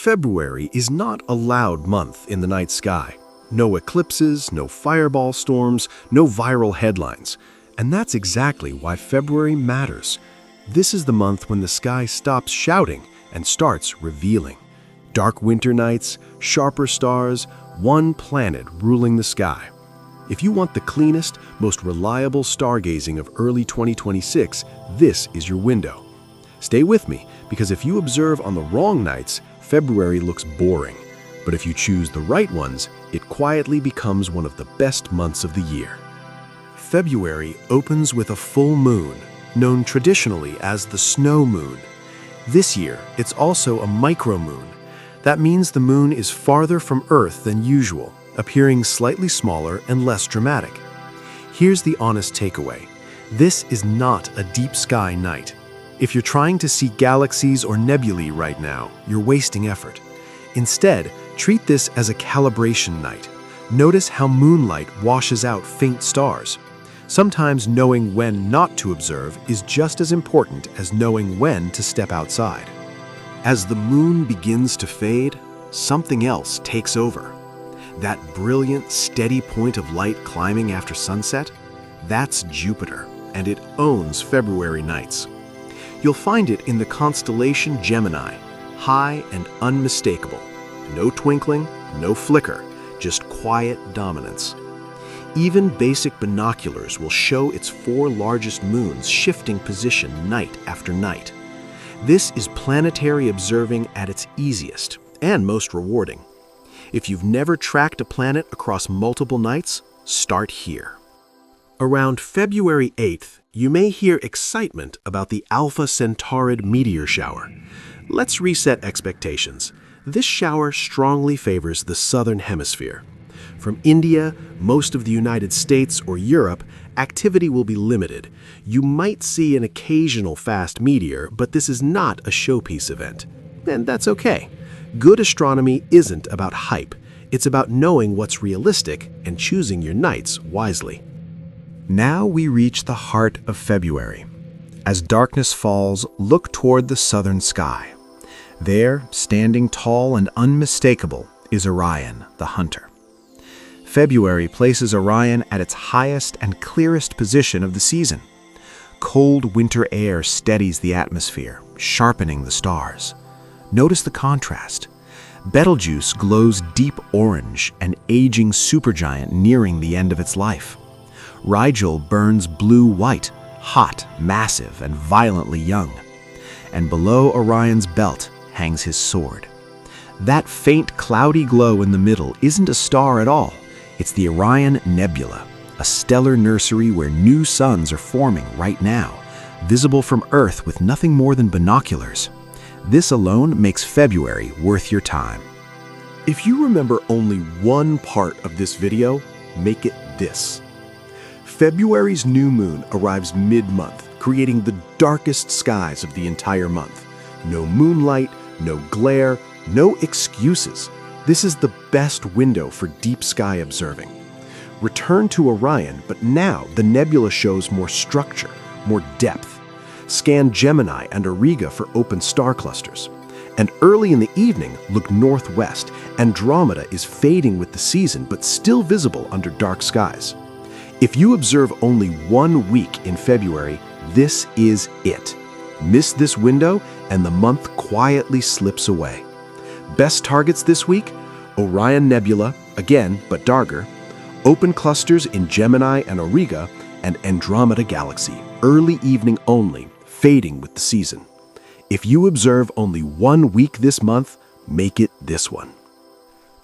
February is not a loud month in the night sky. No eclipses, no fireball storms, no viral headlines. And that's exactly why February matters. This is the month when the sky stops shouting and starts revealing. Dark winter nights, sharper stars, one planet ruling the sky. If you want the cleanest, most reliable stargazing of early 2026, this is your window. Stay with me, because if you observe on the wrong nights, February looks boring. But if you choose the right ones, it quietly becomes one of the best months of the year. February opens with a full moon, known traditionally as the snow moon. This year, it's also a micromoon. That means the moon is farther from Earth than usual, appearing slightly smaller and less dramatic. Here's the honest takeaway. This is not a deep sky night. If you're trying to see galaxies or nebulae right now, you're wasting effort. Instead, treat this as a calibration night. Notice how moonlight washes out faint stars. Sometimes knowing when not to observe is just as important as knowing when to step outside. As the moon begins to fade, something else takes over. That brilliant, steady point of light climbing after sunset, that's Jupiter, and it owns February nights. You'll find it in the constellation Gemini, high and unmistakable. No twinkling, no flicker, just quiet dominance. Even basic binoculars will show its four largest moons shifting position night after night. This is planetary observing at its easiest and most rewarding. If you've never tracked a planet across multiple nights, start here. Around February 8th, you may hear excitement about the Alpha Centaurid meteor shower. Let's reset expectations. This shower strongly favors the southern hemisphere. From India, most of the United States, or Europe, activity will be limited. You might see an occasional fast meteor, but this is not a showpiece event. And that's okay. Good astronomy isn't about hype. It's about knowing what's realistic and choosing your nights wisely. Now we reach the heart of February. As darkness falls, look toward the southern sky. There, standing tall and unmistakable, is Orion, the hunter. February places Orion at its highest and clearest position of the season. Cold winter air steadies the atmosphere, sharpening the stars. Notice the contrast. Betelgeuse glows deep orange, an aging supergiant nearing the end of its life. Rigel burns blue-white, hot, massive, and violently young. And below Orion's belt hangs his sword. That faint cloudy glow in the middle isn't a star at all. It's the Orion Nebula, a stellar nursery where new suns are forming right now, visible from Earth with nothing more than binoculars. This alone makes February worth your time. If you remember only one part of this video, make it this. February's new moon arrives mid-month, creating the darkest skies of the entire month. No moonlight, no glare, no excuses. This is the best window for deep sky observing. Return to Orion, but now the nebula shows more structure, more depth. Scan Gemini and Auriga for open star clusters. And early in the evening, look northwest. Andromeda is fading with the season, but still visible under dark skies. If you observe only 1 week in February, this is it. Miss this window, and the month quietly slips away. Best targets this week: Orion Nebula, again but darker, open clusters in Gemini and Auriga, and Andromeda Galaxy, early evening only, fading with the season. If you observe only 1 week this month, make it this one.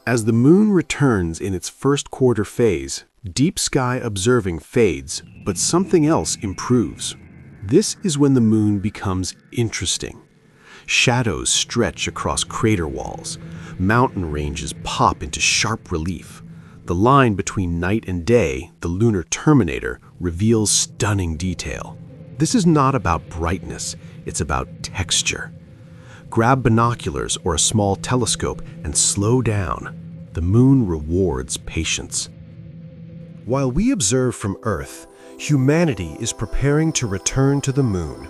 As the moon returns in its first quarter phase, deep sky observing fades, but something else improves. This is when the moon becomes interesting. Shadows stretch across crater walls. Mountain ranges pop into sharp relief. The line between night and day, the lunar terminator, reveals stunning detail. This is not about brightness, it's about texture. Grab binoculars or a small telescope and slow down. The moon rewards patience. While we observe from Earth, humanity is preparing to return to the moon.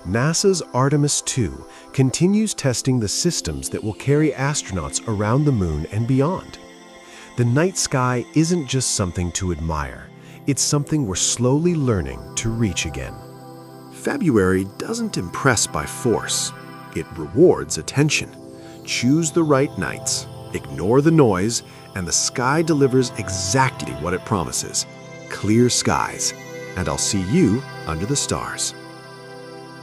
NASA's Artemis 2 continues testing the systems that will carry astronauts around the moon and beyond. The night sky isn't just something to admire, it's something we're slowly learning to reach again. February doesn't impress by force, it rewards attention. Choose the right nights, ignore the noise, and the sky delivers exactly what it promises: clear skies. And I'll see you under the stars.